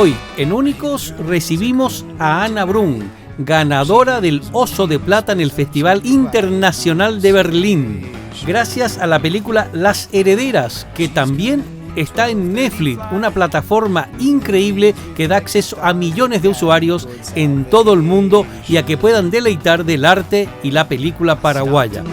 Hoy, en Únicos, recibimos a Ana Brun, ganadora del Oso de Plata en el Festival Internacional de Berlín, gracias a la película Las Herederas, que también está en Netflix, una plataforma increíble que da acceso a millones de usuarios en todo el mundo y a que puedan deleitar del arte y la película paraguaya.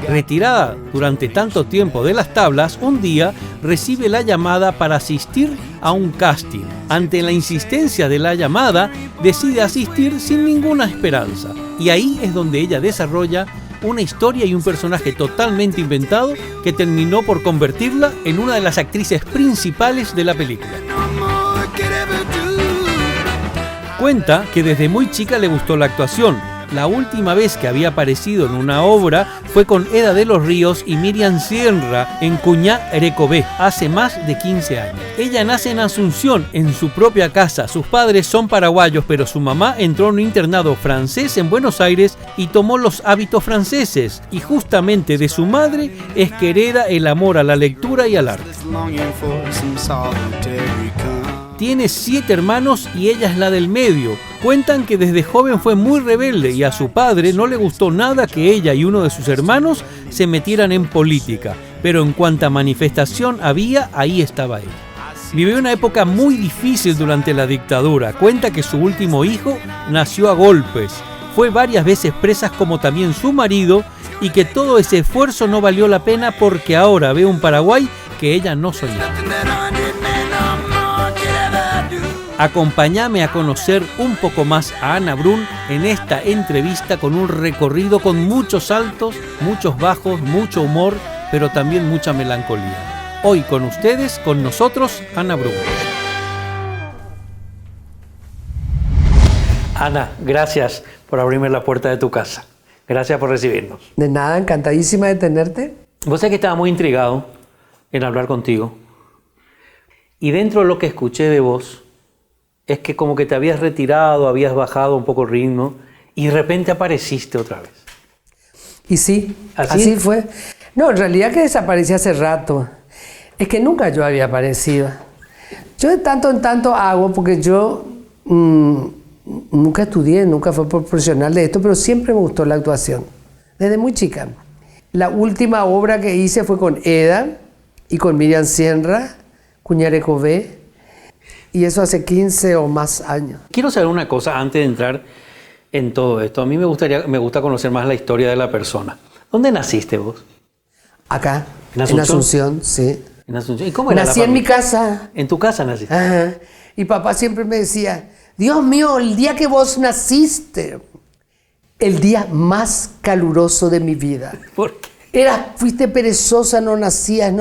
Retirada durante tanto tiempo de las tablas, un día recibe la llamada para asistir a un casting. Ante la insistencia de la llamada, decide asistir sin ninguna esperanza. Y ahí es donde ella desarrolla una historia y un personaje totalmente inventado que terminó por convertirla en una de las actrices principales de la película. Cuenta que desde muy chica le gustó la actuación. La última vez que había aparecido en una obra fue con Eda de los Ríos y Miriam Sierra en Cuñá Erecové, hace más de 15 años. Ella nace en Asunción, en su propia casa. Sus padres son paraguayos, pero su mamá entró en un internado francés en Buenos Aires y tomó los hábitos franceses. Y justamente de su madre es que hereda el amor a la lectura y al arte. Tiene 7 hermanos y ella es la del medio. Cuentan que desde joven fue muy rebelde y a su padre no le gustó nada que ella y uno de sus hermanos se metieran en política. Pero en cuanta manifestación había, ahí estaba él. Vivió una época muy difícil durante la dictadura. Cuenta que su último hijo nació a golpes. Fue varias veces presa como también su marido y que todo ese esfuerzo no valió la pena porque ahora ve un Paraguay que ella no soñaba. Acompáñame a conocer un poco más a Ana Brun en esta entrevista con un recorrido con muchos altos, muchos bajos, mucho humor, pero también mucha melancolía. Hoy con ustedes, con nosotros, Ana Brun. Ana, gracias por abrirme la puerta de tu casa. Gracias por recibirnos. De nada, encantadísima de tenerte. Vos sabés que estaba muy intrigado en hablar contigo. Y dentro de lo que escuché de vos, es que como que te habías retirado, habías bajado un poco el ritmo y de repente apareciste otra vez. Y sí, así fue. No, en realidad que desaparecí hace rato. Es que nunca yo había aparecido. Yo de tanto en tanto hago, porque yo nunca estudié, nunca fui profesional de esto, pero siempre me gustó la actuación, desde muy chica. La última obra que hice fue con Eda y con Miriam Sierra, Cuñá Erecové, y eso hace 15 o más años. Quiero saber una cosa antes de entrar en todo esto. A mí me gusta conocer más la historia de la persona. ¿Dónde naciste vos? Acá, ¿En Asunción? En Asunción, sí. ¿En Asunción? ¿Y cómo era Nací en mi casa. ¿En tu casa naciste? Ajá. Y papá siempre me decía, Dios mío, el día que vos naciste, el día más caluroso de mi vida. ¿Por qué? Fuiste perezosa, no nacías.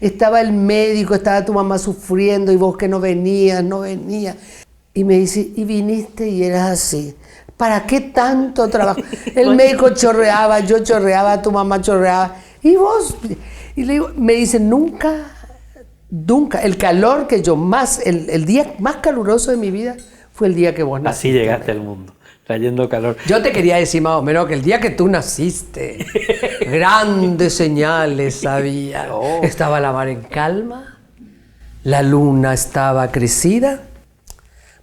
Estaba el médico, estaba tu mamá sufriendo y vos que no venías. Y me dice, y viniste y eras así. ¿Para qué tanto trabajo? El médico chorreaba, yo chorreaba, tu mamá chorreaba. Y vos, y le digo, me dice, nunca, el calor que yo más, el día más caluroso de mi vida fue el día que vos naciste. Así llegaste al mundo. Trayendo calor. Yo te quería decir más o menos que el día que tú naciste, grandes señales había. Oh. Estaba la mar en calma, la luna estaba crecida.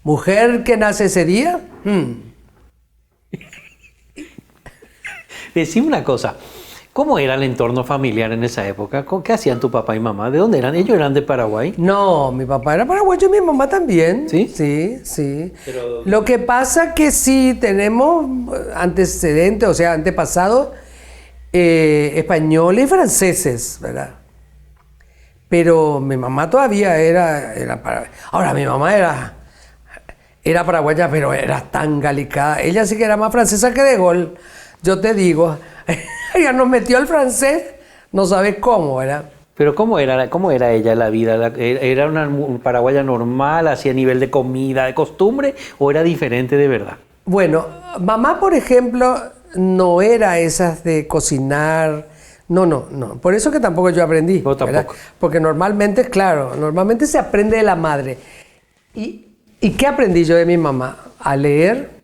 Mujer que nace ese día. Decime una cosa, ¿cómo era el entorno familiar en esa época? ¿Qué hacían tu papá y mamá? ¿De dónde eran? ¿Ellos eran de Paraguay? No, mi papá era paraguayo y mi mamá también. ¿Sí? Sí. Pero lo que pasa que sí tenemos antecedentes, o sea, antepasados españoles y franceses, ¿verdad? Pero mi mamá todavía era paraguaya. Ahora, mi mamá era paraguaya, pero era tan galicada. Ella sí que era más francesa que de Gaulle. Yo te digo, ella nos metió al francés, no sabes cómo, ¿verdad? Pero ¿cómo era ella la vida? ¿Era una paraguaya normal, así a nivel de comida, de costumbre, o era diferente de verdad? Bueno, mamá, por ejemplo, no era esas de cocinar. No. Por eso que tampoco yo aprendí. Yo tampoco. Porque normalmente se aprende de la madre. ¿Y qué aprendí yo de mi mamá? A leer,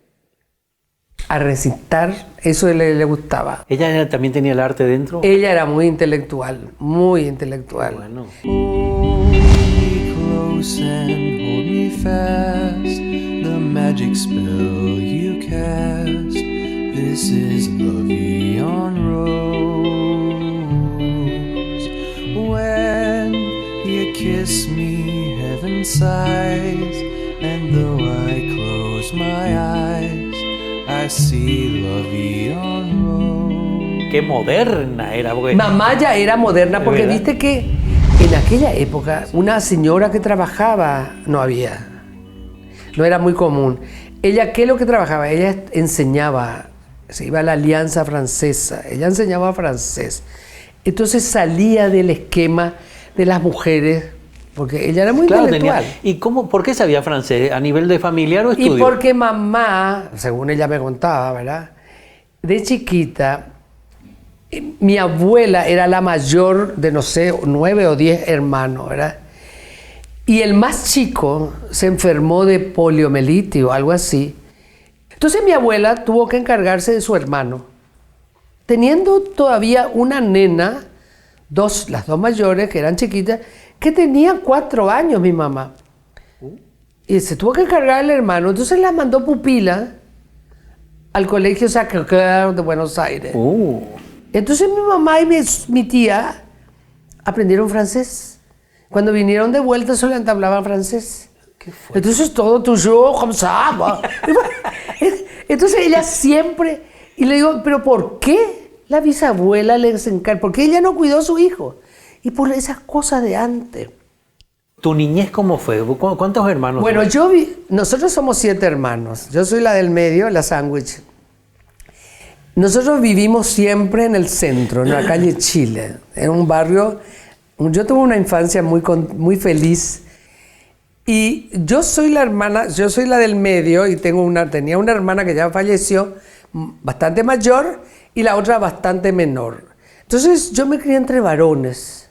a recitar, eso le gustaba. También tenía el arte dentro? Ella era muy intelectual, muy intelectual. Bueno. Hold me close and hold me fast, the magic spell you cast, this is love beyond rose. When you kiss me, heaven sighs, and though I close my eyes, I see love beyond rose. Qué moderna era. Porque... Mamá ya era moderna porque ¿verdad? viste que en aquella época una señora que trabajaba no había. No era muy común. Ella, ¿qué es lo que trabajaba? Ella enseñaba, se iba a la Alianza Francesa, ella enseñaba francés. Entonces salía del esquema de las mujeres, porque ella era muy intelectual. ¿Y por qué sabía francés? ¿A nivel de familiar o estudio? Y porque mamá, según ella me contaba, ¿verdad? De chiquita, mi abuela era la mayor de, no sé, 9 o 10 hermanos, ¿verdad? Y el más chico se enfermó de poliomielitis o algo así. Entonces mi abuela tuvo que encargarse de su hermano. Teniendo todavía una nena, las dos mayores, que eran chiquitas, que tenían 4 años mi mamá. Y se tuvo que encargar del hermano. Entonces la mandó pupila al colegio Sacré-Cœur de Buenos Aires. Entonces mi mamá y mi tía aprendieron francés. Cuando vinieron de vuelta solo hablaban francés. Entonces todo tuyo, como ça. Entonces ella siempre, y le digo, ¿pero por qué la bisabuela les encarga? ¿Por qué ella no cuidó a su hijo? Y por esas cosas de antes. ¿Tu niñez cómo fue? ¿Cuántos hermanos? Bueno, nosotros somos 7 hermanos. Yo soy la del medio, la sándwich. Nosotros vivimos siempre en el centro, en la calle Chile, en un barrio. Yo tuve una infancia muy feliz. Y yo soy la del medio y tenía una hermana que ya falleció, bastante mayor, y la otra bastante menor. Entonces yo me crié entre varones.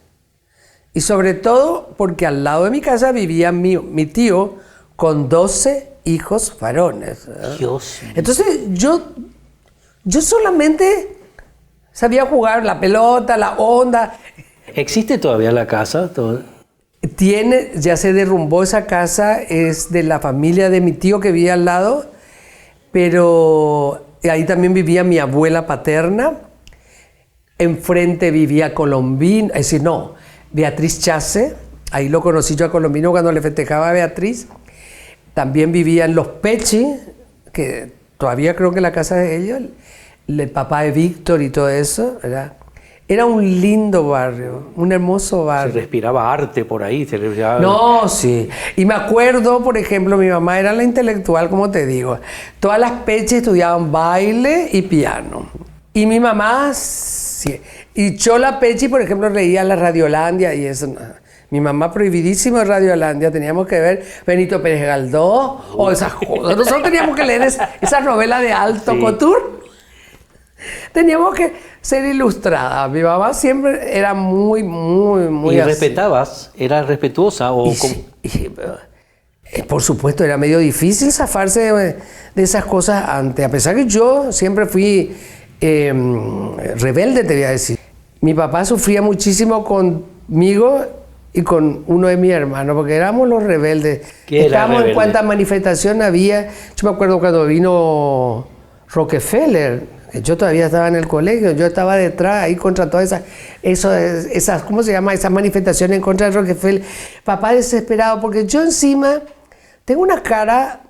Y sobre todo porque al lado de mi casa vivía mi tío con 12 hijos varones. Dios. Entonces yo solamente sabía jugar la pelota, la onda. ¿Existe todavía la casa? Ya se derrumbó esa casa, es de la familia de mi tío que vivía al lado, pero ahí también vivía mi abuela paterna. Enfrente vivía Colombino, es decir, Beatriz Chase, ahí lo conocí yo a Colombino cuando le festejaba a Beatriz. También vivían los Pechi, que todavía creo que la casa de ellos, el papá de Víctor y todo eso, ¿verdad? Era un lindo barrio, un hermoso barrio. Se respiraba arte por ahí. No, sí. Y me acuerdo, por ejemplo, mi mamá era la intelectual, como te digo. Todas las Peches estudiaban baile y piano. Y mi mamá, sí. Y Chola Pechi, por ejemplo, leía la Radiolandia y eso. Mi mamá prohibidísimo de Radiolandia. Teníamos que ver Benito Pérez Galdós o esas cosas. Nosotros teníamos que leer esa novela de Alto Couture. Teníamos que ser ilustrada. Mi mamá siempre era muy ¿Y así. respetabas? ¿Era respetuosa? Por supuesto, era medio difícil zafarse de esas cosas antes. A pesar que yo siempre fui rebelde, te voy a decir. Mi papá sufría muchísimo conmigo y con uno de mis hermanos, porque éramos los rebeldes. Estábamos en cuánta manifestación había. Yo me acuerdo cuando vino Rockefeller. Yo todavía estaba en el colegio, yo estaba detrás ahí contra todas esas ¿cómo se llama? Esas manifestaciones en contra de Rockefeller. Papá desesperado, porque yo encima tengo una cara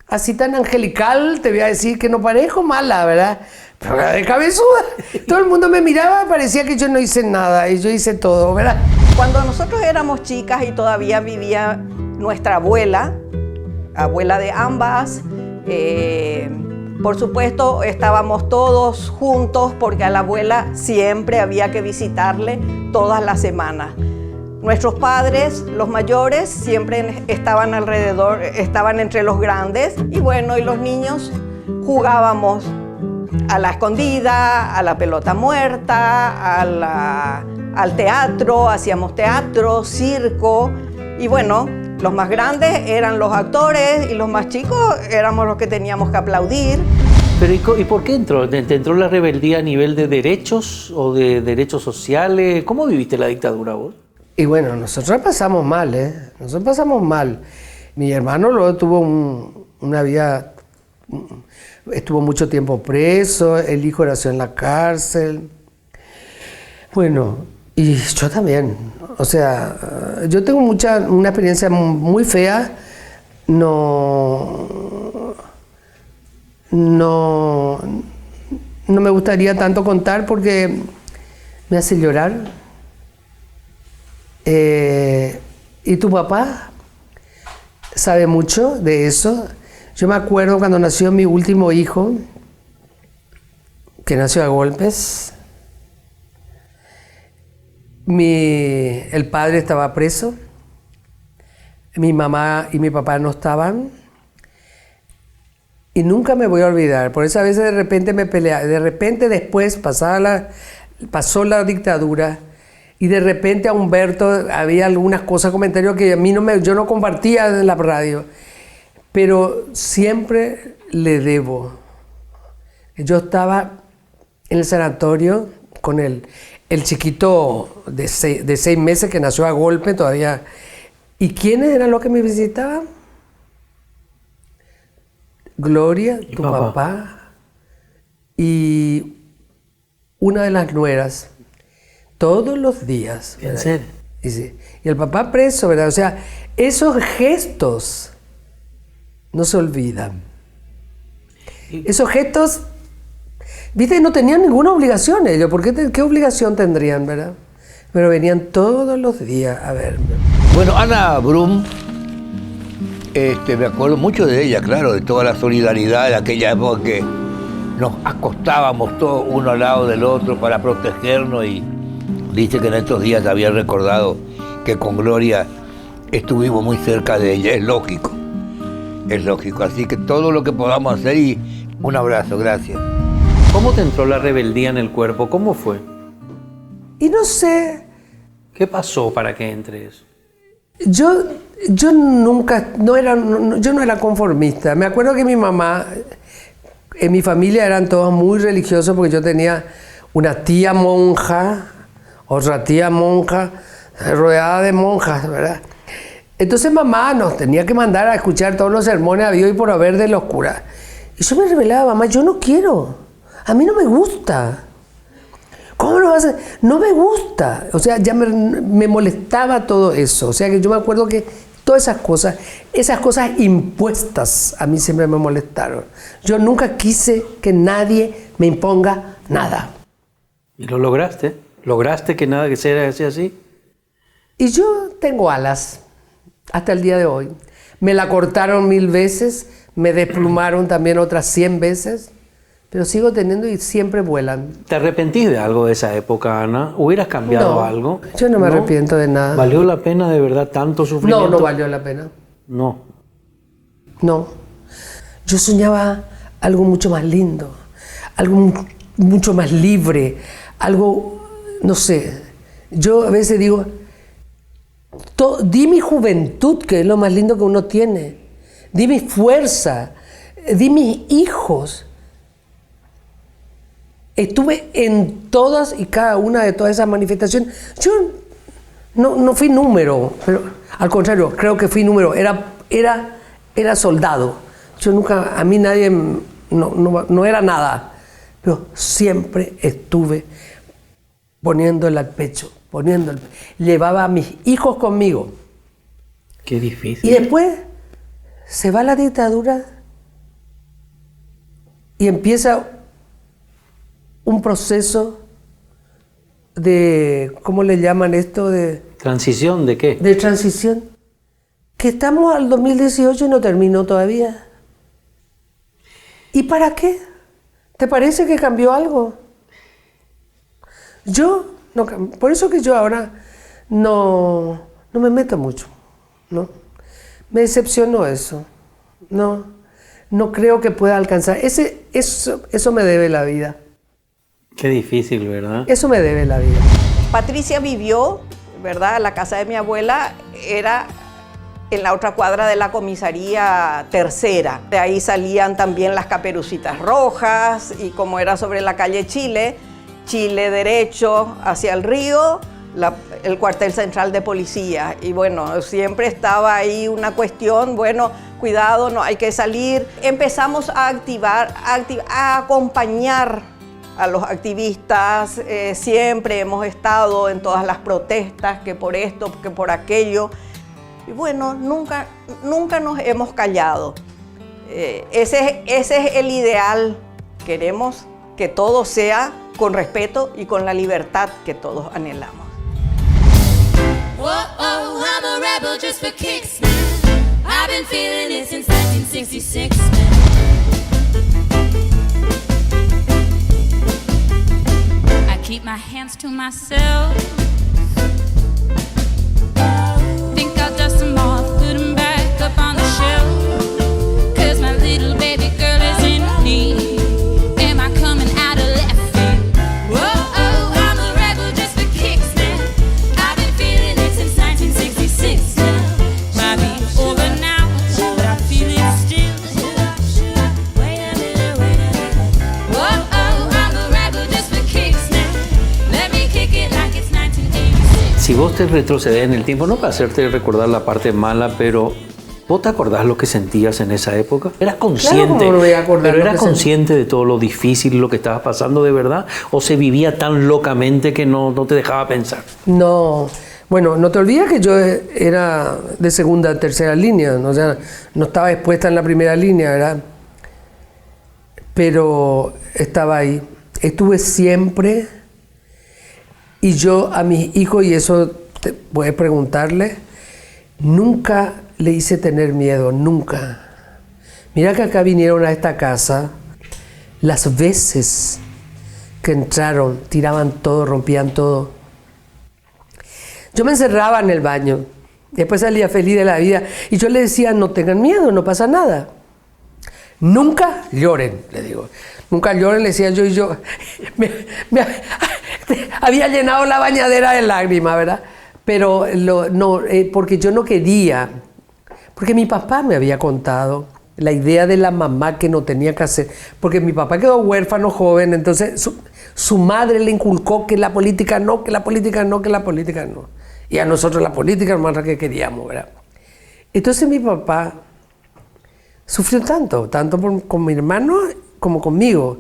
así tan angelical, te voy a decir que no parezco mala, ¿verdad? Pero de cabezuda. Todo el mundo me miraba, parecía que yo no hice nada y yo hice todo, ¿verdad? Cuando nosotros éramos chicas y todavía vivía nuestra abuela de ambas, por supuesto, estábamos todos juntos porque a la abuela siempre había que visitarle todas las semanas. Nuestros padres, los mayores, siempre estaban alrededor, estaban entre los grandes y bueno, y los niños jugábamos a la escondida, a la pelota muerta, al teatro, hacíamos teatro, circo y bueno, los más grandes eran los actores y los más chicos éramos los que teníamos que aplaudir. Pero ¿y por qué entró? ¿Te entró la rebeldía a nivel de derechos o de derechos sociales? ¿Cómo viviste la dictadura vos? Y bueno, nosotros pasamos mal, ¿eh? Nosotros pasamos mal. Mi hermano luego tuvo una vida, estuvo mucho tiempo preso, el hijo nació en la cárcel. Bueno, y yo también. O sea, yo tengo una experiencia muy fea. No me gustaría tanto contar porque me hace llorar. ¿Y tu papá sabe mucho de eso? Yo me acuerdo cuando nació mi último hijo, que nació a golpes. El padre estaba preso, mi mamá y mi papá no estaban, y nunca me voy a olvidar. Por eso a veces de repente me peleaba, de repente después pasó la dictadura, y de repente a Humberto había algunas cosas, comentarios que yo no compartía en la radio, pero siempre le debo. Yo estaba en el sanatorio con el chiquito de 6 meses que nació a golpe todavía. ¿Y quiénes eran los que me visitaban? Gloria, tu papá, y una de las nueras. Todos los días. ¿En serio? Y el papá preso, ¿verdad? O sea, esos gestos no se olvidan. Esos gestos, viste, no tenían ninguna obligación ellos, porque ¿qué obligación tendrían, verdad? Pero venían todos los días a verme. Bueno, Ana Brum, me acuerdo mucho de ella, claro, de toda la solidaridad de aquella época que nos acostábamos todos uno al lado del otro para protegernos, y dice que en estos días había recordado que con Gloria estuvimos muy cerca de ella. Es lógico, así que todo lo que podamos hacer, y un abrazo, gracias. ¿Cómo te entró la rebeldía en el cuerpo? ¿Cómo fue? Y no sé, ¿Qué pasó para que entre eso? yo nunca, yo no era conformista. Me acuerdo que mi mamá, en mi familia eran todos muy religiosos, porque yo tenía una tía monja, otra tía monja, rodeada de monjas, ¿verdad? Entonces mamá nos tenía que mandar a escuchar todos los sermones habidos y por haber de los curas. Y yo me rebelaba, mamá, yo no quiero, a mí no me gusta. ¿Cómo lo vas a hacer? No me gusta. O sea, ya me molestaba todo eso. O sea, que yo me acuerdo que todas esas cosas impuestas a mí siempre me molestaron. Yo nunca quise que nadie me imponga nada. ¿Y lo lograste? ¿Lograste que nada que sea así? Y yo tengo alas hasta el día de hoy. Me la cortaron 1000 veces, me desplumaron también otras 100 veces, pero sigo teniendo y siempre vuelan. ¿Te arrepentís de algo de esa época, Ana? ¿Hubieras cambiado algo? Yo no me arrepiento de nada. ¿Valió la pena de verdad tanto sufrimiento? No valió la pena. No. Yo soñaba algo mucho más lindo, algo mucho más libre, algo, no sé. Yo a veces digo, di mi juventud, que es lo más lindo que uno tiene. Di mi fuerza, di mis hijos. Estuve en todas y cada una de todas esas manifestaciones. Yo no fui número, pero al contrario, creo que fui número. Era soldado. Yo nunca, a mí nadie, no era nada. Pero siempre estuve poniéndole al pecho, llevaba a mis hijos conmigo. Qué difícil. Y después se va la dictadura y empieza un proceso de, ¿cómo le llaman esto? ¿Transición de qué? De transición. Que estamos al 2018 y no terminó todavía. ¿Y para qué? ¿Te parece que cambió algo? Yo, no, por eso que yo ahora no me meto mucho, ¿no? Me decepcionó eso. No creo que pueda alcanzar. Eso me debe la vida. Qué difícil, ¿verdad? Eso me debe la vida. Patricia vivió, ¿verdad? La casa de mi abuela era en la otra cuadra de la comisaría tercera. De ahí salían también las Caperucitas Rojas, y como era sobre la calle Chile, Chile derecho hacia el río, el cuartel central de policía. Y bueno, siempre estaba ahí una cuestión, bueno, cuidado, no hay que salir. Empezamos a a acompañar a los activistas, siempre hemos estado en todas las protestas, que por esto, que por aquello. Y bueno, nunca nos hemos callado. Ese es el ideal. Queremos que todo sea con respeto y con la libertad que todos anhelamos. Whoa, oh, I'm a rebel just for kicks now. I've been feeling it since 1966 now. I keep my hands to myself. Think I'll dust them off, put them back up on the shelf. 'Cause my little baby girl is in need. Am I coming out of left field? Whoa, oh, I'm a rebel just for kicks now. I've been feeling it since 1966 now. Might be over now, but I feel it still. Wait a minute. Whoa, oh, I'm a rebel just for kicks now. Let me kick it like it's 1986. Si vos te retrocedes en el tiempo, no para hacerte recordar la parte mala, pero ¿vos te acordás lo que sentías en esa época? ¿Eras consciente? Claro, ¿cómo no me voy a acordar ¿Pero lo eras que consciente de todo lo difícil, lo que estaba pasando de verdad? ¿O se vivía tan locamente que no te dejaba pensar? No, bueno, no te olvides que yo era de segunda, tercera línea, ¿no? O sea, no estaba expuesta en la primera línea, ¿verdad? Pero estaba ahí. Estuve siempre, y yo a mis hijos, y eso te puedes preguntarle, nunca le hice tener miedo, nunca. Mira que acá vinieron a esta casa, las veces que entraron, tiraban todo, rompían todo. Yo me encerraba en el baño, después salía feliz de la vida, y yo le decía, no tengan miedo, no pasa nada. Nunca lloren, le digo. Nunca lloren, le decía yo, y yo había llenado la bañadera de lágrimas, ¿verdad? Pero porque yo no quería, porque mi papá me había contado la idea de la mamá que no tenía que hacer, porque mi papá quedó huérfano joven, entonces su madre le inculcó que la política no, que la política no, que la política no. Y a nosotros la política era más que queríamos, ¿verdad? Entonces mi papá sufrió tanto con mi hermano como conmigo,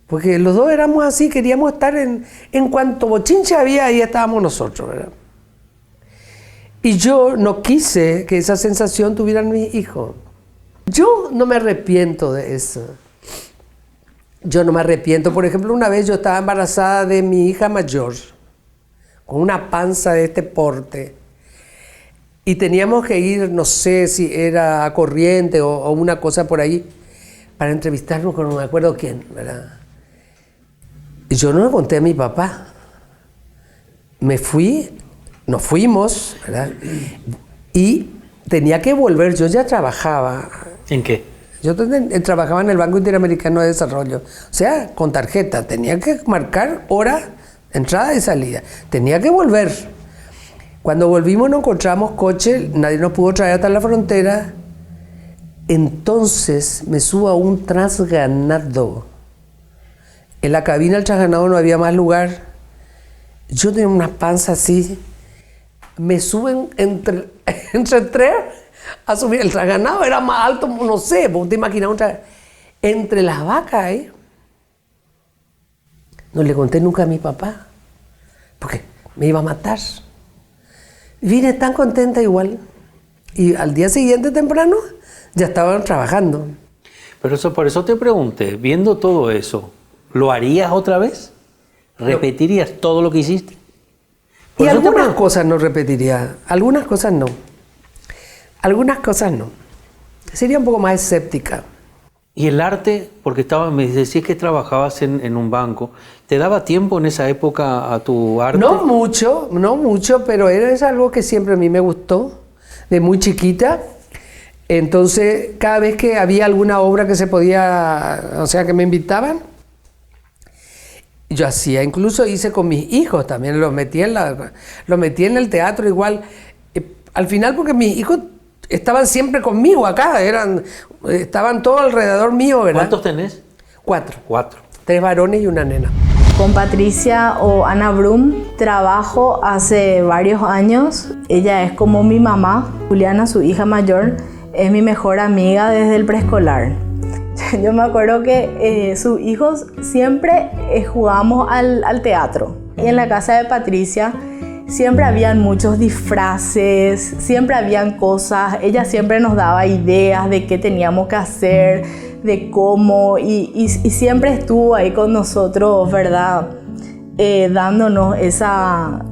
porque los dos éramos así, queríamos estar en cuanto bochinche había, ahí estábamos nosotros, ¿verdad? Y yo no quise que esa sensación tuvieran mis hijos. Yo no me arrepiento de eso. Yo no me arrepiento. Por ejemplo, una vez yo estaba embarazada de mi hija mayor, con una panza de este porte, y teníamos que ir, no sé si era a Corrientes o una cosa por ahí, para entrevistarnos con no me acuerdo quién, ¿verdad? Y yo no le conté a mi papá. Me fui, nos fuimos, ¿verdad? Y tenía que volver, yo ya trabajaba. ¿En qué? Yo trabajaba en el Banco Interamericano de Desarrollo, o sea, con tarjeta, tenía que marcar hora, entrada y salida, tenía que volver. Cuando volvimos no encontramos coche, nadie nos pudo traer hasta la frontera, entonces me subo a un transganado. En la cabina del transganado no había más lugar, yo tenía una panza así, me suben entre tres a subir. El transganado era más alto, no sé, vos te imaginas entre las vacas ahí. No le conté nunca a mi papá, porque me iba a matar. Vine tan contenta igual, y al día siguiente temprano ya estaban trabajando. Pero por eso te pregunté, viendo todo eso, ¿lo harías otra vez? ¿Repetirías todo lo que hiciste? Y algunas cosas no repetiría, algunas cosas no. Algunas cosas no. Sería un poco más escéptica. ¿Y el arte? Porque me decías que trabajabas en un banco. ¿Te daba tiempo en esa época a tu arte? No mucho, pero es algo que siempre a mí me gustó, de muy chiquita. Entonces, cada vez que había alguna obra que se podía, o sea, que me invitaban, yo hacía. Incluso hice con mis hijos también, los metí en el teatro igual. Al final, porque mis hijos estaban siempre conmigo acá, estaban todos alrededor mío, ¿verdad? ¿Cuántos tenés? 4. 4. 3 varones y una nena. Con Patricia o Ana Brum trabajo hace varios años. Ella es como mi mamá. Juliana, su hija mayor, es mi mejor amiga desde el preescolar. Yo me acuerdo que sus hijos siempre jugábamos al teatro. Y en la casa de Patricia siempre habían muchos disfraces, siempre habían cosas. Ella siempre nos daba ideas de qué teníamos que hacer, de cómo, y siempre estuvo ahí con nosotros, ¿verdad? Dándonos esa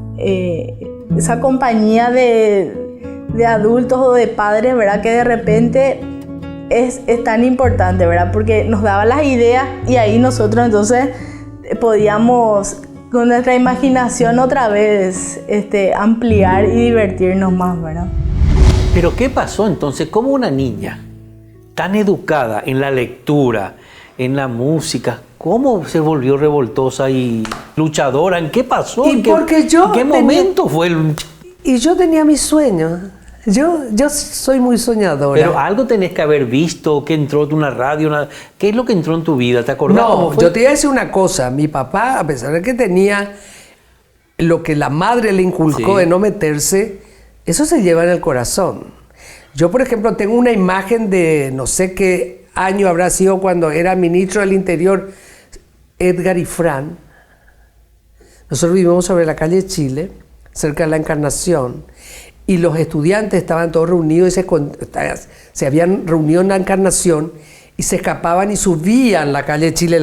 compañía de adultos o de padres, ¿verdad? Que de repente es tan importante, ¿verdad? Porque nos daba las ideas y ahí nosotros entonces podíamos con nuestra imaginación otra vez ampliar y divertirnos más, ¿verdad? Pero ¿qué pasó entonces? ¿Cómo una niña tan educada en la lectura, en la música, cómo se volvió revoltosa y luchadora? ¿En qué pasó? Y porque yo ¿En qué momento fue el...? Y yo tenía mis sueños. Yo soy muy soñadora. Pero algo tenés que haber visto, que entró en una radio, ¿qué es lo que entró en tu vida? ¿Te acordás? No, yo te iba a decir una cosa. Mi papá, a pesar de que tenía lo que la madre le inculcó de no meterse, eso se lleva en el corazón. Yo, por ejemplo, tengo una imagen de no sé qué año habrá sido cuando era ministro del Interior Edgar Ifrán. Nosotros vivimos sobre la calle Chile, cerca de la Encarnación, y los estudiantes estaban todos reunidos y se habían reunido en la Encarnación y se escapaban y subían la calle Chile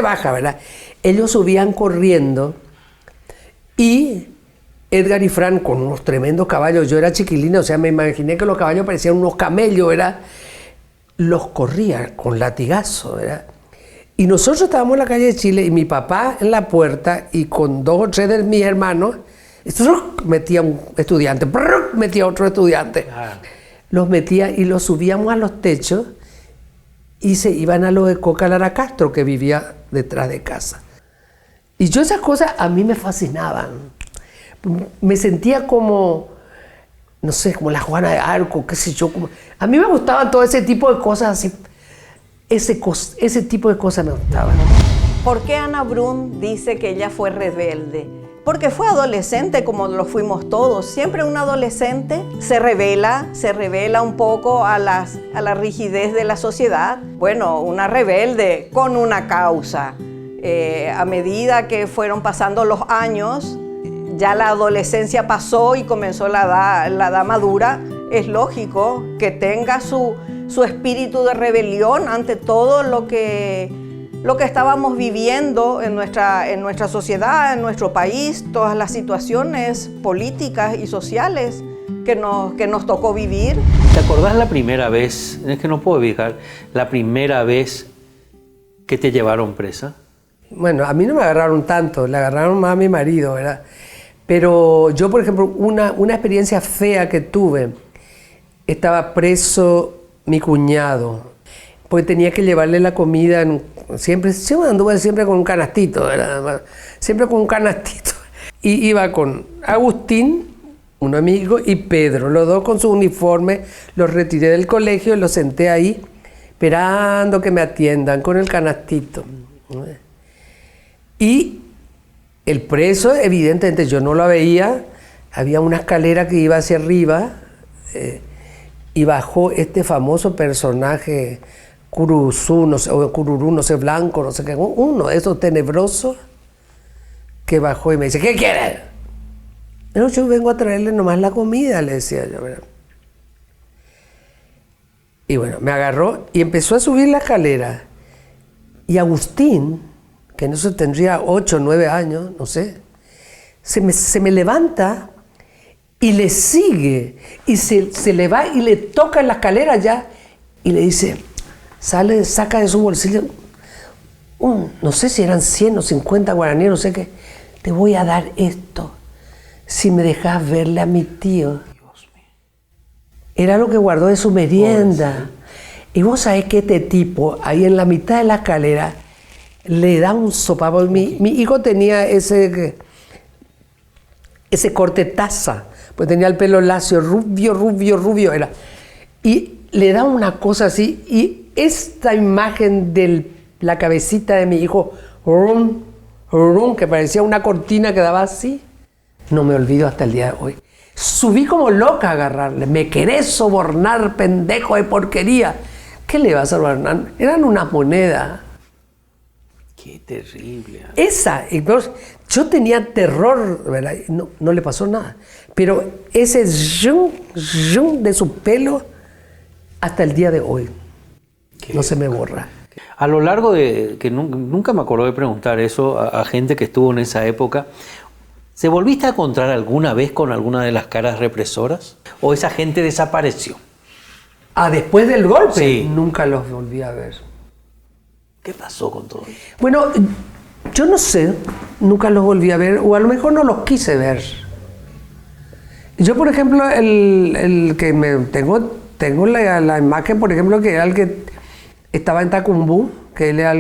baja, ¿verdad? Ellos subían corriendo y Edgar Ifrán con unos tremendos caballos, yo era chiquilina, o sea, me imaginé que los caballos parecían unos camellos, ¿verdad? Los corría con latigazo, ¿verdad? Y nosotros estábamos en la calle de Chile y mi papá en la puerta y con 2 o 3 de mis hermanos, metía un estudiante, metía otro estudiante. Los metía y los subíamos a los techos y se iban a lo de Coca Lara Castro, que vivía detrás de casa. Y yo esas cosas a mí me fascinaban. Me sentía como, no sé, como la Juana de Arco, qué sé yo. A mí me gustaban todo ese tipo de cosas así. Ese tipo de cosas me gustaban. ¿Por qué Ana Brum dice que ella fue rebelde? Porque fue adolescente como lo fuimos todos. Siempre un adolescente se revela un poco a la rigidez de la sociedad. Bueno, una rebelde con una causa. A medida que fueron pasando los años, ya la adolescencia pasó y comenzó la edad madura. Es lógico que tenga su espíritu de rebelión ante todo lo que estábamos viviendo en nuestra sociedad, en nuestro país, todas las situaciones políticas y sociales que nos tocó vivir. ¿Te acordás la primera vez, es que no puedo ubicar, la primera vez que te llevaron presa? Bueno, a mí no me agarraron tanto, le agarraron más a mi marido, ¿verdad? Pero yo, por ejemplo, una experiencia fea que tuve, estaba preso mi cuñado, pues tenía que llevarle la comida, siempre anduve siempre con un canastito, ¿verdad? Siempre con un canastito. Y iba con Agustín, un amigo, y Pedro, los dos con su uniforme, los retiré del colegio y los senté ahí, esperando que me atiendan con el canastito. Y el preso, evidentemente, yo no lo veía, había una escalera que iba hacia arriba, y bajó este famoso personaje, Curuzú, no sé, o Cururú, no sé, blanco, no sé qué, uno de esos tenebrosos que bajó y me dice, ¿qué quieres? No, yo vengo a traerle nomás la comida, le decía yo, ¿verdad? Y bueno, me agarró y empezó a subir la escalera. Y Agustín, que en eso tendría 8 o 9 años, no sé, se me levanta y le sigue. Y se le va y le toca en la escalera ya y le dice, saca de su bolsillo, no sé si eran 100 o 50 guaraníes, no sé qué, te voy a dar esto si me dejas verle a mi tío. Dios mío. Era lo que guardó de su merienda. Y vos sabés que este tipo, ahí en la mitad de la escalera, le da un sopapo. Mi hijo tenía ese corte taza, pues tenía el pelo lacio, rubio era. y le da una cosa así, y esta imagen de la cabecita de mi hijo, rum, rum, que parecía una cortina que daba así, no me olvido hasta el día de hoy. Subí como loca a agarrarle. Me querés sobornar, pendejo de porquería. ¿Qué le vas a sobornar? Eran unas monedas. Qué terrible. Esa, entonces, yo tenía terror, ¿verdad? No le pasó nada. Pero ese zoom, zoom de su pelo, hasta el día de hoy, no se me borra. A lo largo de, que nunca me acordé de preguntar eso a gente que estuvo en esa época, ¿se volviste a encontrar alguna vez con alguna de las caras represoras? ¿O esa gente desapareció? Después del golpe, Sí. nunca los volví a ver. ¿Qué pasó con todo eso? Bueno, yo no sé, nunca los volví a ver, o a lo mejor no los quise ver. Yo, por ejemplo, el que tengo la imagen, por ejemplo, que era el que estaba en Tacumbú, que él era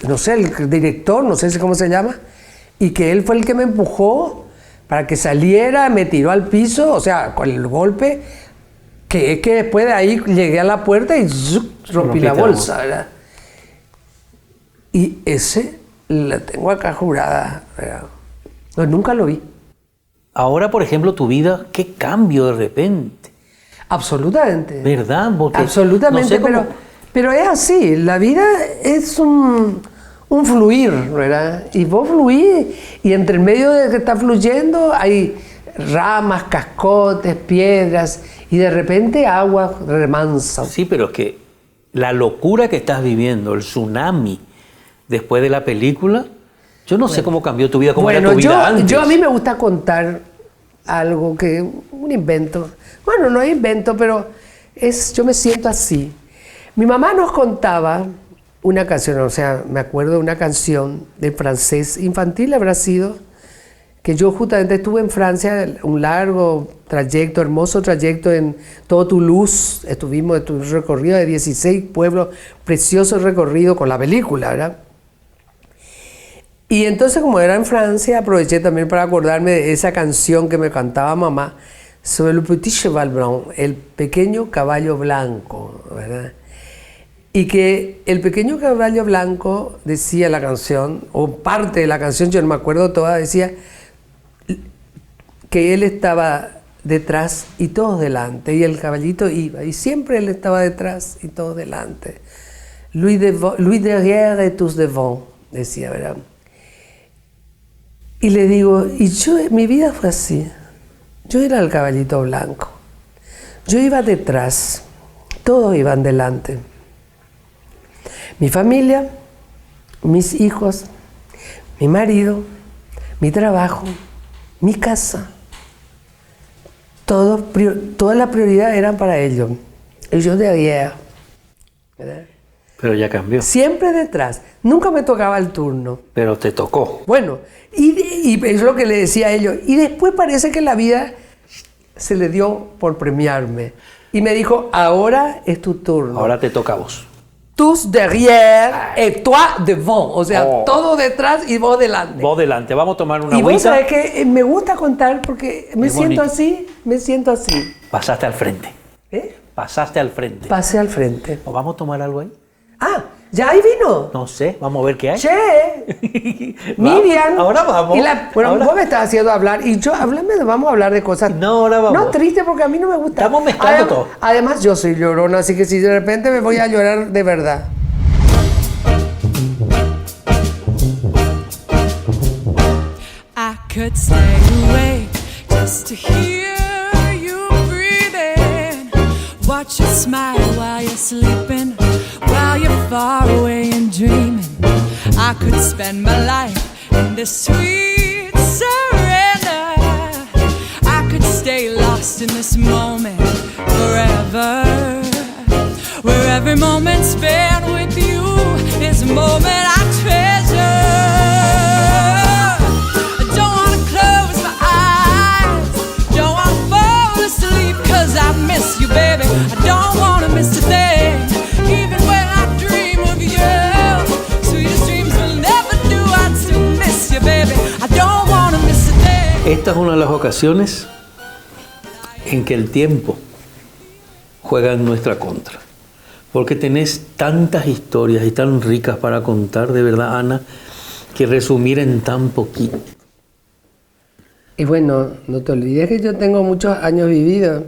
no sé, el director, no sé cómo se llama, y que él fue el que me empujó para que saliera, me tiró al piso, o sea, con el golpe, que es que después de ahí llegué a la puerta y rompí la bolsa, ¿verdad? Y ese la tengo acá jurada, ¿verdad? No, nunca lo vi. Ahora, por ejemplo, tu vida, qué cambio de repente. Absolutamente. ¿Verdad? Porque Absolutamente, no sé cómo- pero es así, la vida es un fluir, ¿verdad? Y vos fluís, y entre el medio de que está fluyendo hay ramas, cascotes, piedras, y de repente agua remansa. Sí, pero es que la locura que estás viviendo, el tsunami, después de la película, yo no sé cómo cambió tu vida, cómo era tu vida antes. yo a mí me gusta contar algo que, un invento. Bueno, no es invento, pero yo me siento así. Mi mamá nos contaba una canción, o sea, me acuerdo de una canción de francés infantil, habrá sido, que yo justamente estuve en Francia, un largo trayecto, hermoso trayecto en todo Toulouse, estuvimos en un recorrido de 16 pueblos, precioso recorrido con la película, ¿verdad? Y entonces, como era en Francia, aproveché también para acordarme de esa canción que me cantaba mamá sobre le petit cheval blanc, el pequeño caballo blanco, ¿verdad? Y que el pequeño caballo blanco, decía la canción, o parte de la canción, yo no me acuerdo toda, decía que él estaba detrás y todos delante, y el caballito iba, y siempre él estaba detrás y todos delante. Lui derrière et tous devant, decía, ¿verdad? Y le digo, mi vida fue así. Yo era el caballito blanco. Yo iba detrás, todos iban delante. Mi familia, mis hijos, mi marido, mi trabajo, mi casa. Toda la prioridad eran para ellos. Y yo de arrière, ¿verdad? Pero ya cambió. Siempre detrás. Nunca me tocaba el turno. Pero te tocó. Bueno, y es lo que le decía a ellos. Y después parece que la vida se le dio por premiarme. Y me dijo, ahora es tu turno. Ahora te toca a vos. Tous derrière et toi devant. O sea, todo detrás y vos delante. Vos delante. Vamos a tomar una Y vos agüita. sabés que me gusta contar porque me Es siento bonito. así, me siento así. Pasaste al frente. ¿Eh? Pasaste al frente. Pasé al frente. ¿O vamos a tomar algo ahí? Ah, ¿ya hay vino? No sé. Vamos a ver qué hay. Che, Miriam. Ahora vamos. Bueno, Ahora- vos me estás haciendo hablar y vamos a hablar de cosas. No, ahora vamos. No triste porque a mí no me gusta. Estamos mezclando todo. Además, yo soy llorona, así que si de repente me voy a llorar de verdad. I could stay awake just to hear you breathing. Watch you smile while you're sleeping, while you're far away and dreaming. I could spend my life in this sweet surrender. I could stay lost in this moment forever. Where every moment spent with you is a moment I treasure. I don't wanna close my eyes, don't wanna fall asleep, 'cause I miss you, baby. I don't wanna miss a thing, even when I dream of you. Sweetest dreams will never do, I'd still miss you, baby. I don't wanna miss a thing. Esta es una de las ocasiones en que el tiempo juega en nuestra contra. Porque tenés tantas historias y tan ricas para contar, de verdad, Ana, que resumir en tan poquito. Y bueno, no te olvides que yo tengo muchos años vividos.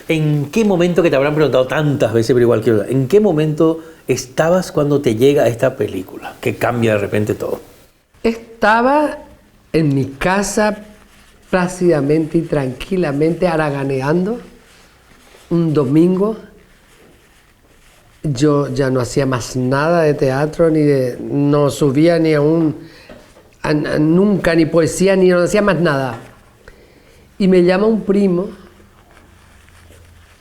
¿En qué momento, que te habrán preguntado tantas veces, pero igual quiero saber, en qué momento estabas cuando te llega esta película, que cambia de repente todo? Estaba en mi casa plácidamente y tranquilamente haraganeando un domingo. Yo ya no hacía más nada de teatro, no subía ni nunca, ni poesía, ni no hacía más nada. Y me llama un primo,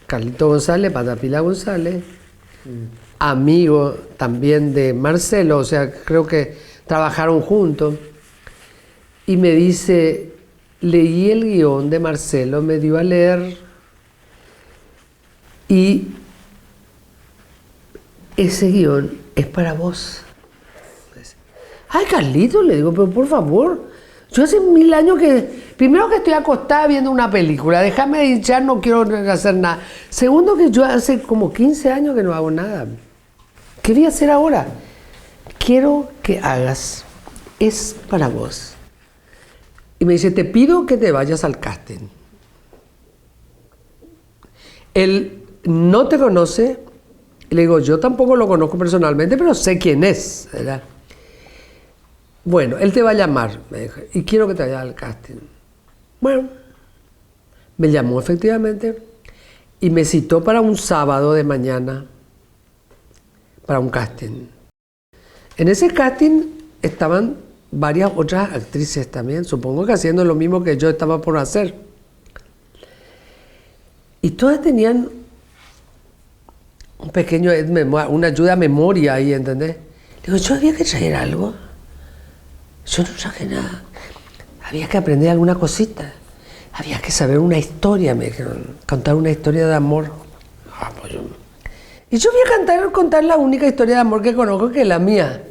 Carlito González, Patapila González, amigo también de Marcelo, o sea, creo que trabajaron juntos, y me dice, leí el guión de Marcelo, me dio a leer, y ese guión es para vos. Ay, Carlito, le digo, pero por favor, yo hace 1000 años que... Primero que estoy acostada viendo una película, déjame ir, ya no quiero hacer nada. Segundo que yo hace como 15 años que no hago nada. ¿Qué voy a hacer ahora? Quiero que hagas, es para vos. Y me dice, te pido que te vayas al casting. Él no te conoce. Y le digo, yo tampoco lo conozco personalmente, pero sé quién es, ¿verdad? Bueno, él te va a llamar, me dijo, y quiero que te vayas al casting. Bueno, me llamó efectivamente y me citó para un sábado de mañana, para un casting. En ese casting estaban varias otras actrices también, supongo que haciendo lo mismo que yo estaba por hacer. Y todas tenían un pequeño, una ayuda a memoria ahí, ¿entendés? Digo, yo había que traer algo. Yo no traje nada. Había que aprender alguna cosita. Había que saber una historia, me dijeron. Contar una historia de amor. Y yo voy a contar la única historia de amor que conozco, que es la mía.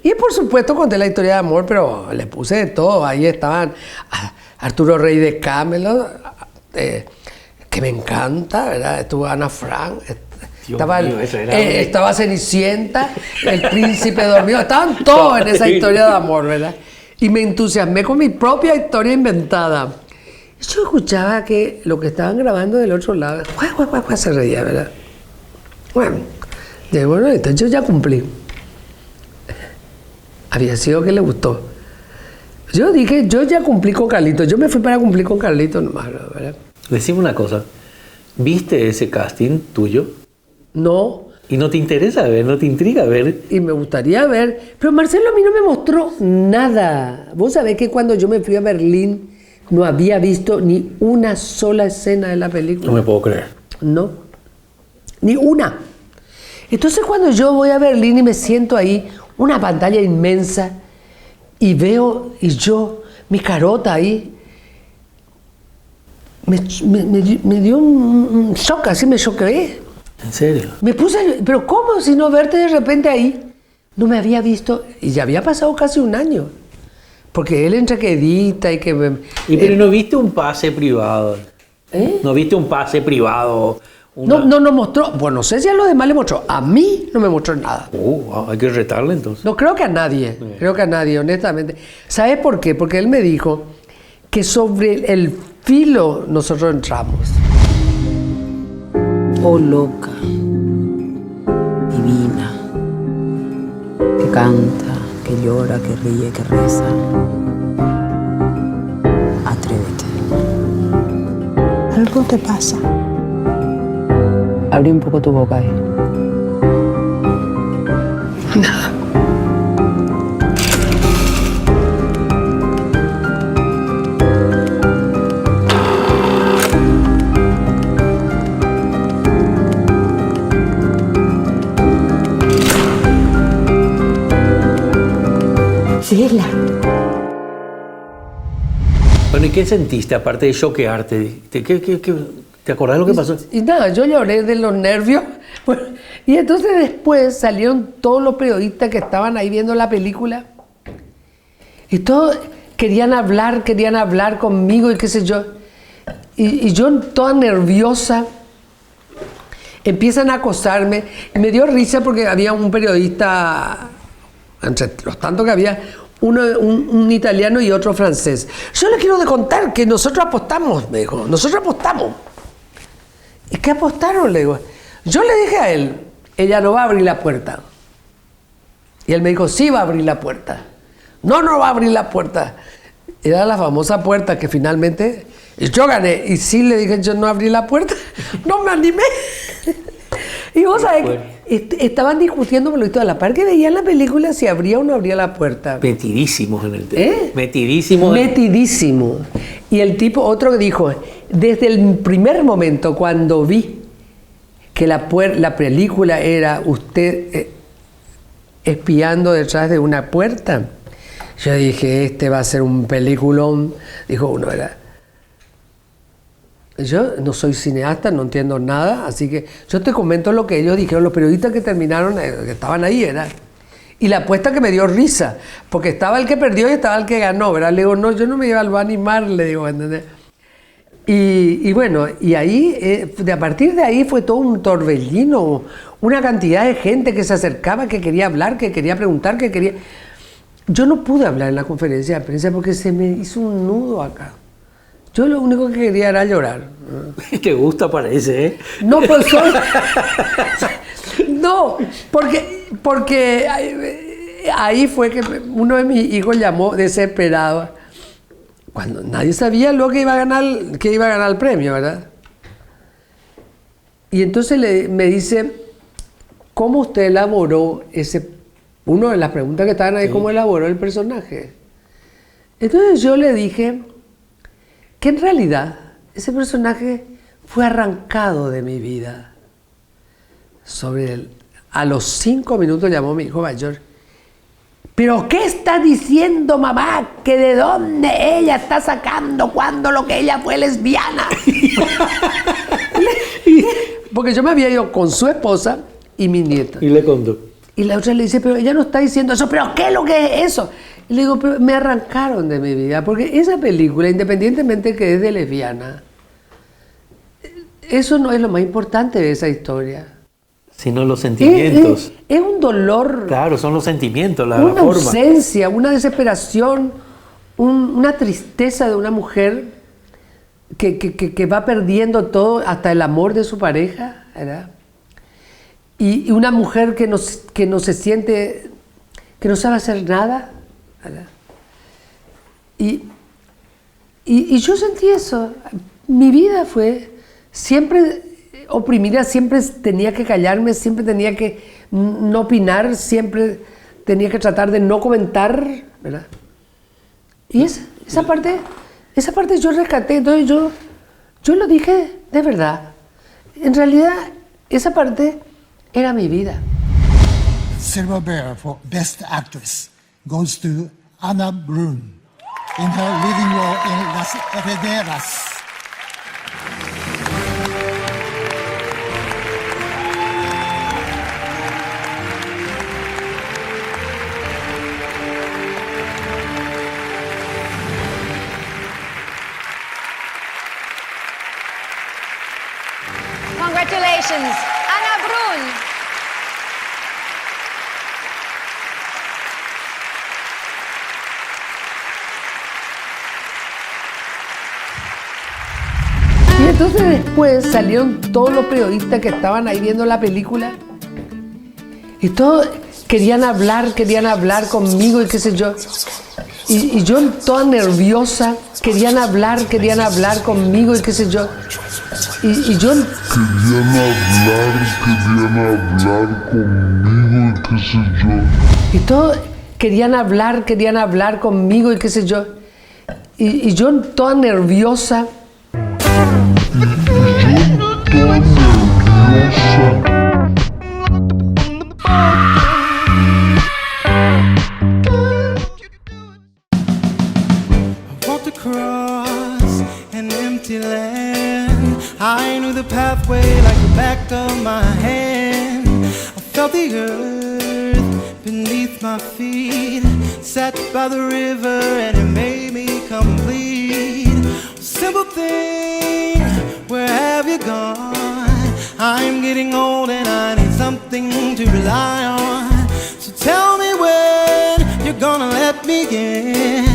Y por supuesto conté la historia de amor, pero le puse de todo. Ahí estaban Arturo Rey de Camelot, que me encanta, ¿verdad? Estuvo Ana Frank. Estaba Cenicienta, el príncipe dormido, estaban todos en esa historia de amor, ¿verdad? Y me entusiasmé con mi propia historia inventada. Yo escuchaba que lo que estaban grabando del otro lado, se reía, ¿verdad? Bueno, entonces yo ya cumplí. Había sido que le gustó. Yo dije, yo ya cumplí con Carlito, yo me fui para cumplir con Carlito nomás, ¿verdad? Decime una cosa, ¿viste ese casting tuyo? No. ¿Y no te interesa ver, no te intriga ver? Y me gustaría ver, pero Marcelo a mí no me mostró nada. Vos sabés que cuando yo me fui a Berlín no había visto ni una sola escena de la película. No me puedo creer. No, ni una. Entonces cuando yo voy a Berlín y me siento ahí, una pantalla inmensa, y veo, y yo, mi carota ahí, me dio un shock, así me choqué. ¿En serio? Me puse, pero ¿cómo si no verte de repente ahí? No me había visto, y ya había pasado casi un año. Porque él entre que edita y que... pero no viste un pase privado. ¿No viste un pase privado? No mostró, bueno, no sé si a los demás le mostró, a mí no me mostró nada. Hay que retarle entonces. No, creo que a nadie, honestamente. ¿Sabes por qué? Porque él me dijo que sobre el filo nosotros entramos. Oh, loca, divina, que canta, que llora, que ríe, que reza. Atrévete. Algo te pasa. Abrí un poco tu boca ahí. Nada. Síguela. Bueno, ¿y qué sentiste aparte de choquearte? ¿Te acordás de lo que pasó? Y nada, yo lloré de los nervios. Bueno, y entonces después salieron todos los periodistas que estaban ahí viendo la película. Y todos querían hablar conmigo y qué sé yo. Y yo toda nerviosa, empiezan a acosarme. Y me dio risa porque había un periodista, entre los tantos que había, un italiano y otro francés. Yo le quiero contar que nosotros apostamos, me dijo. Nosotros apostamos. ¿Y qué apostaron? Le digo. Yo le dije a él, ella no va a abrir la puerta. Y él me dijo, sí va a abrir la puerta. No, no va a abrir la puerta. Era la famosa puerta que finalmente yo gané. Y sí le dije, yo no abrí la puerta. No me animé. Y vos sabés que estaban discutiendo por lo visto a la par que veían la película si abría o no abría la puerta. Metidísimos en el tema. Metidísimos. Metidísimo. Y el tipo, otro que dijo, desde el primer momento cuando vi que la película era usted espiando detrás de una puerta, yo dije, este va a ser un peliculón. Dijo uno, ¿verdad? Yo no soy cineasta, no entiendo nada, así que yo te comento lo que ellos dijeron, los periodistas que terminaron, que estaban ahí, ¿verdad? Y la apuesta que me dio risa, porque estaba el que perdió y estaba el que ganó, ¿verdad? Le digo, no, yo no me iba a animar, le digo, ¿entendés? Y bueno, y ahí, a partir de ahí fue todo un torbellino, una cantidad de gente que se acercaba, que quería hablar, que quería preguntar, que quería... Yo no pude hablar en la conferencia de prensa porque se me hizo un nudo acá. Yo lo único que quería era llorar. Te gusta, parece, ¿eh? No, pues no, porque ahí fue que uno de mis hijos llamó desesperado. Cuando nadie sabía lo que iba a ganar el premio, ¿verdad? Y entonces me dice, ¿cómo usted elaboró una de las preguntas que estaban ahí, sí. ¿Cómo elaboró el personaje? Entonces yo le dije que en realidad ese personaje fue arrancado de mi vida. A los 5 minutos llamó mi hijo mayor. ¿Pero qué está diciendo mamá? ¿Que de dónde ella está sacando cuando lo que ella fue lesbiana? Porque yo me había ido con su esposa y mi nieta. Y le contó. Y la otra le dice, pero ella no está diciendo eso. ¿Pero qué es lo que es eso? Y le digo, pero me arrancaron de mi vida. Porque esa película, independientemente que es de lesbiana, eso no es lo más importante de esa historia. Sino los sentimientos. Es un dolor. Claro, son los sentimientos, la una forma. Ausencia, una desesperación, una tristeza de una mujer que va perdiendo todo, hasta el amor de su pareja, ¿verdad? Y una mujer que no se siente, que no sabe hacer nada, ¿verdad? Y yo sentí eso. Mi vida fue siempre oprimida, siempre tenía que callarme, siempre tenía que no opinar, siempre tenía que tratar de no comentar, ¿verdad? Y esa parte yo rescaté, entonces yo lo dije de verdad. En realidad, esa parte era mi vida. Silver Bear for Best Actress goes to Anna Brun in her leading role in Las Herederas. Congratulations, Anna Brun. Y entonces después salieron todos los periodistas que estaban ahí viendo la película y todos querían hablar conmigo y qué sé yo. Y yo toda nerviosa, querían hablar conmigo y qué sé yo. Y yo... Querían hablar conmigo y qué sé yo. Y todos querían hablar conmigo y qué sé yo. Y yo toda nerviosa. I knew the pathway like the back of my hand. I felt the earth beneath my feet. Sat by the river and it made me complete. simple thing, where have you gone? I'm getting old and I need something to rely on. So tell me when you're gonna let me in.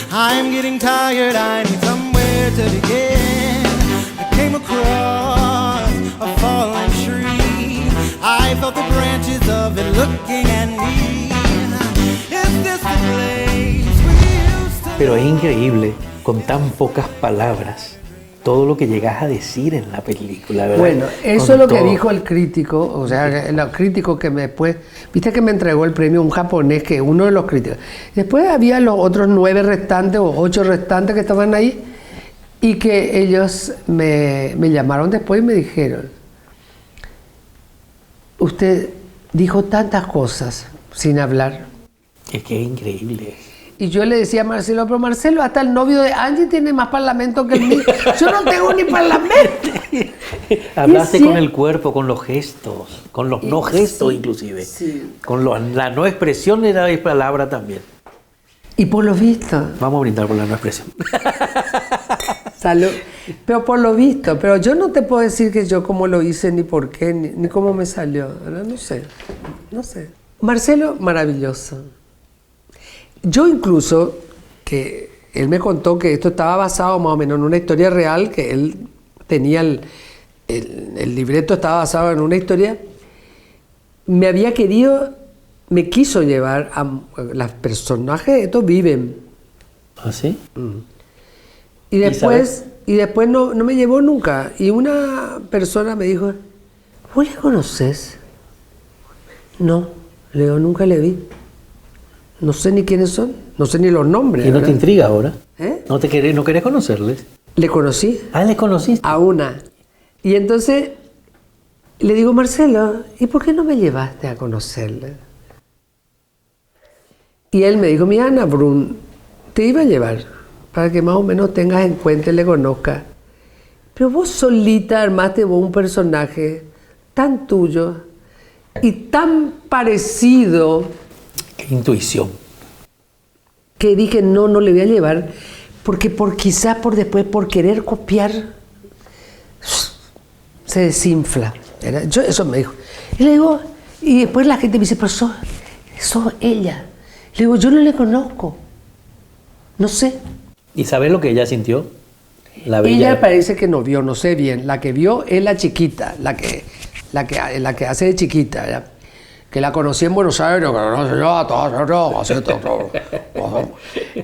I'm getting tired, I need somewhere to begin. I came across a fallen tree. I felt the branches of it looking at me. Is this the place we used to... Pero es increíble, con tan pocas palabras, todo lo que llegas a decir en la película, ¿verdad? Bueno, eso Con es lo que todo. dijo el crítico, o sea, el crítico que después, viste que me entregó el premio un japonés, que uno de los críticos. Después había los otros 9 restantes o 8 restantes que estaban ahí y que ellos me llamaron después y me dijeron, usted dijo tantas cosas sin hablar. Es que es increíble. Y yo le decía a Marcelo, pero Marcelo, hasta el novio de Angie tiene más parlamento que el mío. Yo no tengo ni parlamento. Hablaste Y sí. con el cuerpo, con los gestos, con los no gestos inclusive. Sí. Con la no expresión de la palabra también. Y por lo visto, Vamos a brindar por la no expresión. salud. Pero por lo visto, pero yo no te puedo decir que yo cómo lo hice, ni por qué, ni cómo me salió. ¿Verdad? No sé. Marcelo, maravilloso. Yo incluso, que él me contó que esto estaba basado más o menos en una historia real, que él tenía el libreto estaba basado en una historia, me quiso llevar a los personajes, estos viven. ¿Ah, sí? Y después no me llevó nunca. Y una persona me dijo, ¿vos le conocés? No, le digo, nunca le vi. No sé ni quiénes son, no sé ni los nombres. ¿Y no ¿verdad? te intriga ahora? ¿Eh? ¿No querés conocerles? Le conocí. Ah, ¿les conociste? A una. Y entonces le digo, Marcelo, ¿y por qué no me llevaste a conocerle? Y él me dijo, mi Ana Brun, te iba a llevar para que más o menos tengas en cuenta y le conozcas. Pero vos solita armaste vos un personaje tan tuyo y tan parecido Qué intuición. que dije, no le voy a llevar, porque quizás por querer copiar, se desinfla. Eso me dijo. Y le digo, y después la gente me dice, pero sos ella. Le digo, yo no le conozco. No sé. ¿Y sabes lo que ella sintió? La bella. Ella parece que no vio, no sé bien. La que vio es la chiquita, la que hace de chiquita, ¿verdad? Que la conocí en Buenos Aires,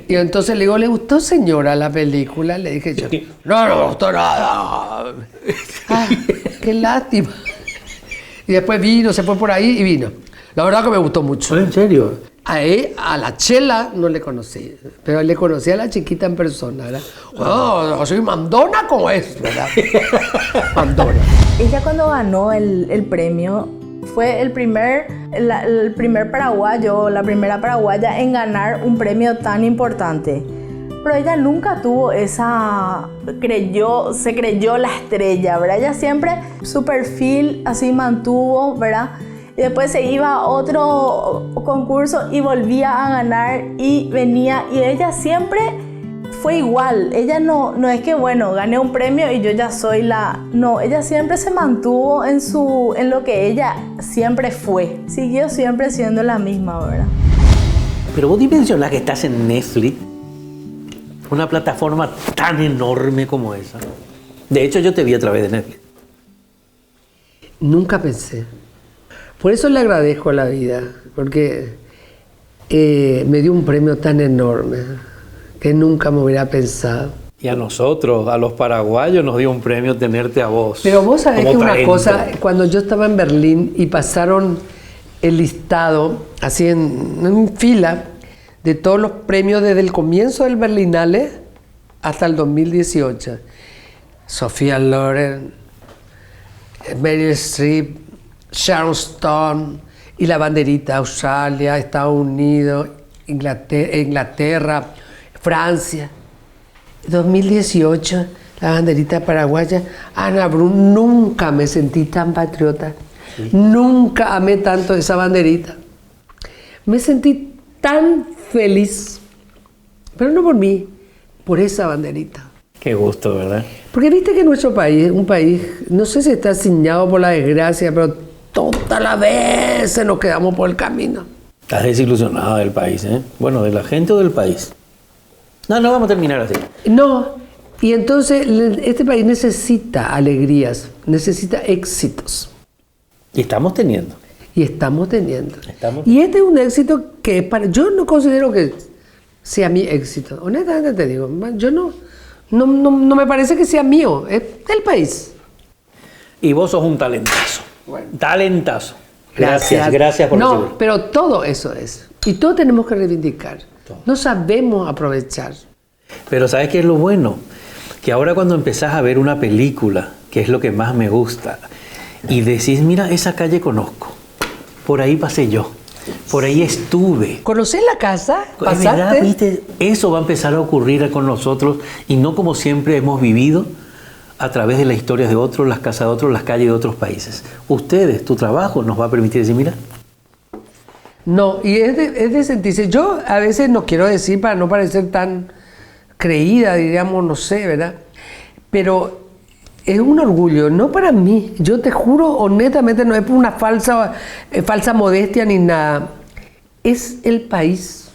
y entonces le digo, ¿le gustó, señora, la película? Le dije yo, no me gustó nada. Qué lástima. Y después vino, se fue por ahí y vino. La verdad que me gustó mucho. ¿En serio? A la Chela no le conocí, pero le conocí a la chiquita en persona, ¿verdad? Oh, soy mandona como es, ¿verdad? Mandona. Ella cuando ganó el premio fue el primer paraguayo, la primera paraguaya en ganar un premio tan importante. Pero ella nunca tuvo se creyó la estrella, ¿verdad? Ella siempre su perfil así mantuvo, ¿verdad? Y después se iba a otro concurso y volvía a ganar y venía. Y ella siempre fue igual. Ella no es que, bueno, gané un premio y yo ya soy la... No, ella siempre se mantuvo en lo que ella siempre fue. Siguió siempre siendo la misma, ¿verdad? Pero vos dimensionás que estás en Netflix, una plataforma tan enorme como esa. De hecho, yo te vi a través de Netflix. Nunca pensé. Por eso le agradezco a la vida, porque me dio un premio tan enorme que nunca me hubiera pensado. Y a nosotros, a los paraguayos, nos dio un premio tenerte a vos. Pero vos sabés como que una talento. cosa, cuando yo estaba en Berlín y pasaron el listado, así en fila, de todos los premios desde el comienzo del Berlinale hasta el 2018. Sofía Loren, Meryl Streep, Sharon Stone y la banderita, Australia, Estados Unidos, Inglaterra, Francia. 2018, la banderita paraguaya. Ana Brun, nunca me sentí tan patriota. Sí. Nunca amé tanto esa banderita. Me sentí tan feliz, pero no por mí, por esa banderita. Qué gusto, ¿verdad? Porque viste que nuestro país es un país, no sé si está asignado por la desgracia, pero todas las veces nos quedamos por el camino. Estás desilusionada del país, ¿eh? Bueno, de la gente o del país. No vamos a terminar así. No, y entonces este país necesita alegrías, necesita éxitos. Y estamos teniendo. Y estamos teniendo. Y este es un éxito que es para... Yo no considero que sea mi éxito. Honestamente te digo, yo no me parece que sea mío, es del país. Y vos sos un talentazo. Bueno. Talentazo. Gracias por recibir. No, pero todo eso es. Y todo tenemos que reivindicar. Todo. No sabemos aprovechar. Pero ¿sabes qué es lo bueno? Que ahora cuando empezás a ver una película, que es lo que más me gusta, y decís, mira, esa calle conozco. Por ahí pasé yo. Por ahí estuve. ¿Conocés la casa? ¿Pasaste? ¿Verdad? ¿Viste? Eso va a empezar a ocurrir con nosotros y no como siempre hemos vivido a través de las historias de otros, las casas de otros, las calles de otros países. Ustedes, tu trabajo nos va a permitir decir, mira. No, y es de sentirse. Yo a veces no quiero decir para no parecer tan creída, diríamos, no sé, ¿verdad? Pero es un orgullo, no para mí. Yo te juro, honestamente, no es por una falsa modestia ni nada. Es el país.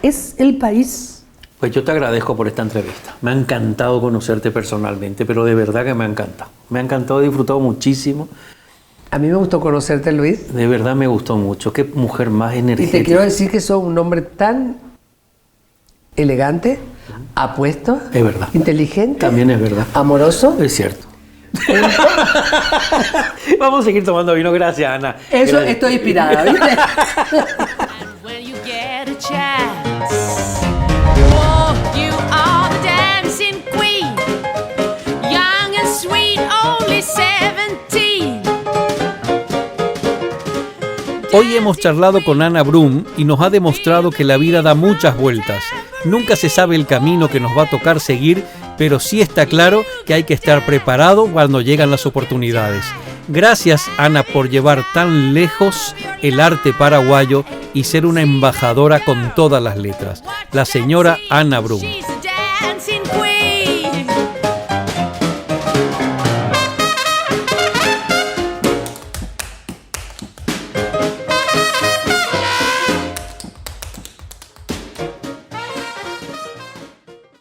Es el país. Pues yo te agradezco por esta entrevista. Me ha encantado conocerte personalmente, pero de verdad que me ha encantado. Me ha encantado, he disfrutado muchísimo. A mí me gustó conocerte, Luis. De verdad me gustó mucho. Qué mujer más energética. Y te quiero decir que sos un hombre tan elegante, apuesto, es verdad, inteligente, también es verdad, amoroso. Es cierto. Vamos a seguir tomando vino. Gracias, Ana. Eso, gracias. Estoy inspirada, ¿viste? Hoy hemos charlado con Ana Brum y nos ha demostrado que la vida da muchas vueltas. Nunca se sabe el camino que nos va a tocar seguir, pero sí está claro que hay que estar preparado cuando llegan las oportunidades. Gracias, Ana, por llevar tan lejos el arte paraguayo y ser una embajadora con todas las letras. La señora Ana Brum.